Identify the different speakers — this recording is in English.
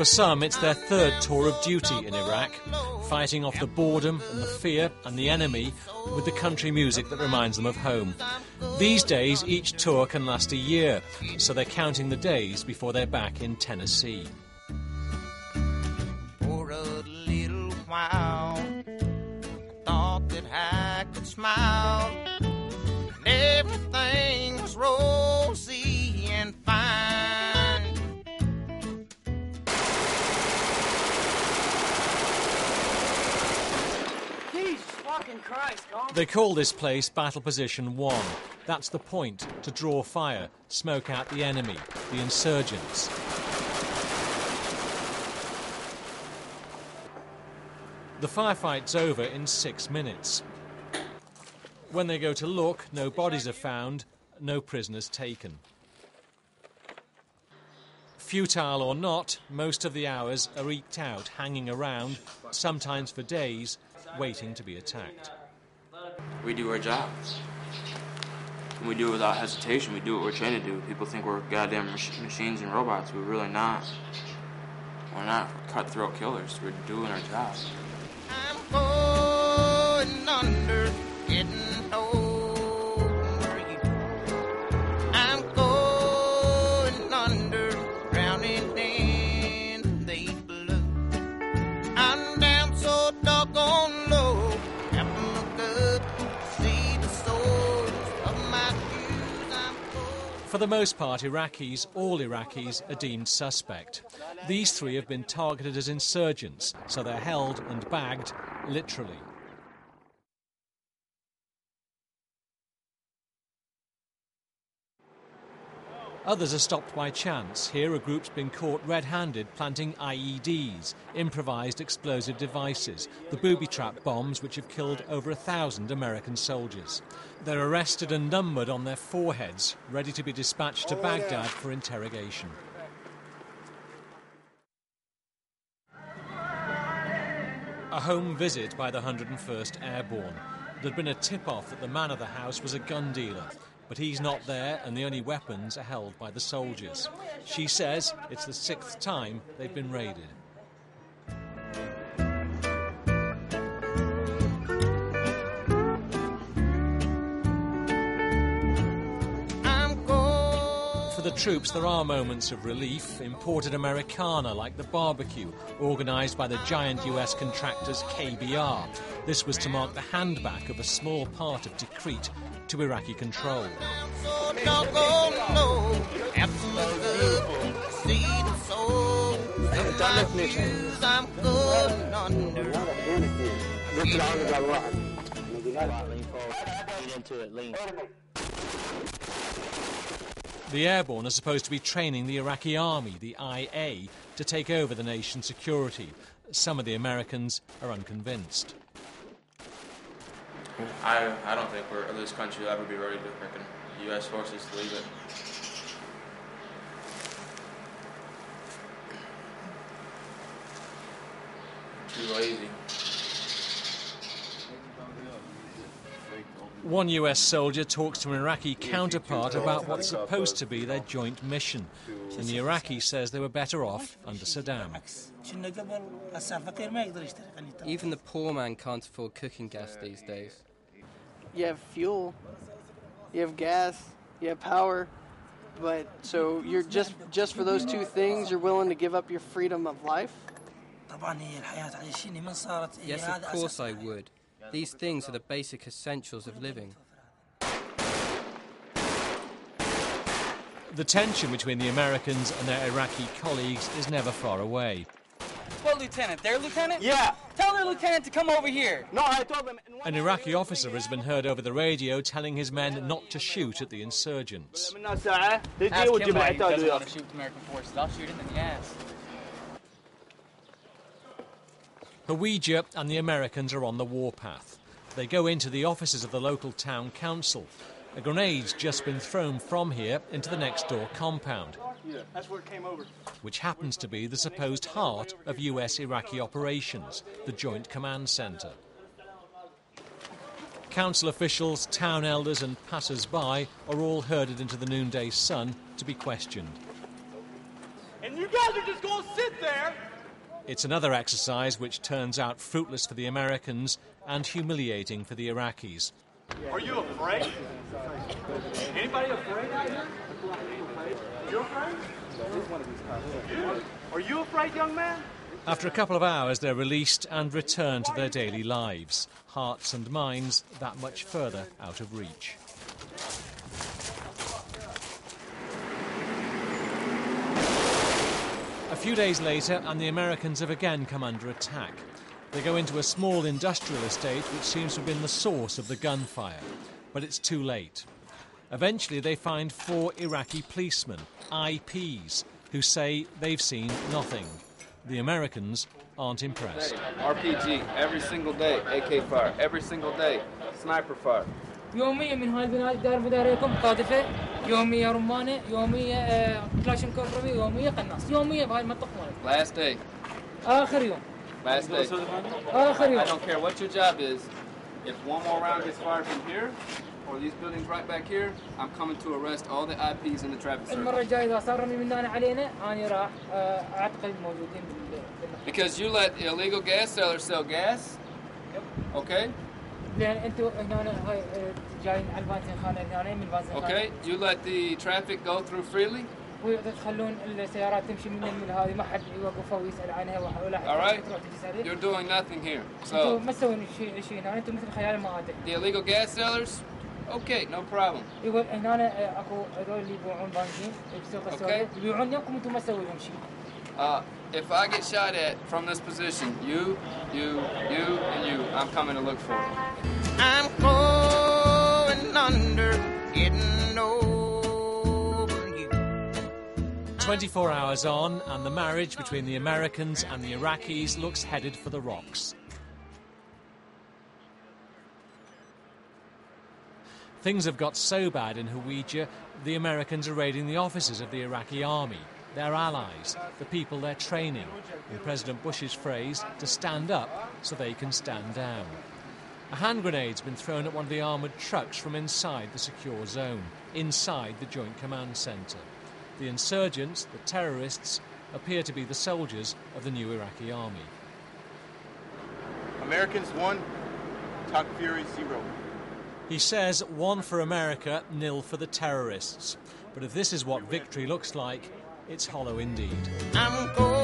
Speaker 1: some, it's their third tour of duty in Iraq, fighting off the boredom and the fear and the enemy with the country music that reminds them of home. These days, each tour can last a year, so they're counting the days before they're back in Tennessee.
Speaker 2: For a little while, thought that I could smile, and everything was rosy and fine.
Speaker 3: Jesus fucking Christ, Colin.
Speaker 1: They call this place Battle Position 1. That's the point, to draw fire, smoke out the enemy, the insurgents. The firefight's over in 6 minutes. When they go to look, no bodies are found, no prisoners taken. Futile or not, most of the hours are eked out, hanging around, sometimes for days, waiting to be attacked.
Speaker 4: We do our job. And we do it without hesitation. We do what we're trained to do. People think we're goddamn machines and robots. We're really not. We're not cutthroat killers. We're doing our job.
Speaker 2: I'm going under, getting over you. I'm going under, drowning in the blue. I'm down so doggone low, have to look up, see the soles of my shoes.
Speaker 1: For the most part, Iraqis, all Iraqis, are deemed suspect. These three have been targeted as insurgents, so they're held and bagged, literally. Others are stopped by chance. Here, a group's been caught red-handed planting IEDs, improvised explosive devices, the booby trap bombs which have killed over 1,000 American soldiers. They're arrested and numbered on their foreheads, ready to be dispatched to Baghdad for interrogation. A home visit by the 101st Airborne. There'd been a tip-off that the man of the house was a gun dealer, but he's not there and the only weapons are held by the soldiers. She says it's the 6th time they've been raided. For the troops, there are moments of relief. Imported Americana, like the barbecue, organised by the giant US contractors KBR. This was to mark the handback of a small part of Tikrit to Iraqi control. The airborne are supposed to be training the Iraqi army, the IA, to take over the nation's security. Some of the Americans are unconvinced.
Speaker 4: I don't think this country will ever be ready for U.S. forces to leave it. Too lazy.
Speaker 1: One US soldier talks to an Iraqi counterpart about what's supposed to be their joint mission, and the Iraqi says they were better off under Saddam.
Speaker 5: Even the poor man can't afford cooking gas these days.
Speaker 6: You have fuel, you have gas, you have power, but so you're just for those two things you're willing to give up your freedom of life?
Speaker 5: Yes, of course I would. These things are the basic essentials of living.
Speaker 1: The tension between the Americans and their Iraqi colleagues is never far away.
Speaker 3: What lieutenant? Their lieutenant?
Speaker 6: Yeah.
Speaker 3: Tell their lieutenant to come over here.
Speaker 6: No, I told them.
Speaker 1: An Iraqi officer has been heard over the radio telling his men not to shoot at the insurgents.
Speaker 3: Ask him why he doesn't want to shoot American forces. I'll shoot him in the ass.
Speaker 1: Hawija and the Americans are on the warpath. They go into the offices of the local town council. A grenade's just been thrown from here into the next door compound,
Speaker 6: That's where it came over.
Speaker 1: which happens to be the supposed heart of US-Iraqi operations, the Joint Command Centre. Council officials, town elders and passers-by are all herded into the noonday sun to be questioned.
Speaker 7: And you guys are just going to sit there
Speaker 1: It's another exercise which turns out fruitless for the Americans and humiliating for the Iraqis.
Speaker 7: Are you afraid? Anybody afraid out here? You afraid? Are you afraid, young man?
Speaker 1: After a couple of hours, they're released and return to their daily lives, hearts and minds that much further out of reach. A few days later, and the Americans have again come under attack. They go into a small industrial estate which seems to have been the source of the gunfire, but it's too late. Eventually, they find 4 Iraqi policemen, IPs, who say they've seen nothing. The Americans aren't impressed.
Speaker 8: RPG every single day, AK fire every single day, sniper fire.
Speaker 9: يوميا من هاي البناء دار مداريكم قاذفة يوميا رمانة يوميا كلاشن كوفرمي يوميا قناص يوميا بهاي المنطقة.
Speaker 8: Last day.
Speaker 9: آخر يوم.
Speaker 8: Last day.
Speaker 9: آخر يوم.
Speaker 8: I don't care what your job is. If one more round gets fired from here or these buildings right back here, I'm coming to arrest all the IPs in the traffic circle.
Speaker 9: المرة الجاية إذا صار رمي مننا علينا أنا راح أعتقل الموجودين.
Speaker 8: Because you let illegal gas sellers sell gas. Okay. Okay, you let the traffic go through freely? Alright, you're doing nothing here. So, the illegal gas sellers? Okay, no problem. Okay. If I get shot at from this position, you, and you, I'm coming to look for it.
Speaker 2: I'm going under, getting over you.
Speaker 1: 24 hours on, and the marriage between the Americans and the Iraqis looks headed for the rocks. Things have got so bad in Hawija, the Americans are raiding the offices of the Iraqi army, their allies, the people they're training, in President Bush's phrase, to stand up so they can stand down. A hand grenade's been thrown at one of the armoured trucks from inside the secure zone, inside the Joint Command Centre. The insurgents, the terrorists, appear to be the soldiers of the new Iraqi army.
Speaker 7: Americans 1, TOC Fury 0.
Speaker 1: He says 1 for America, 0 for the terrorists. But if this is what victory looks like, it's hollow indeed.
Speaker 2: I'm going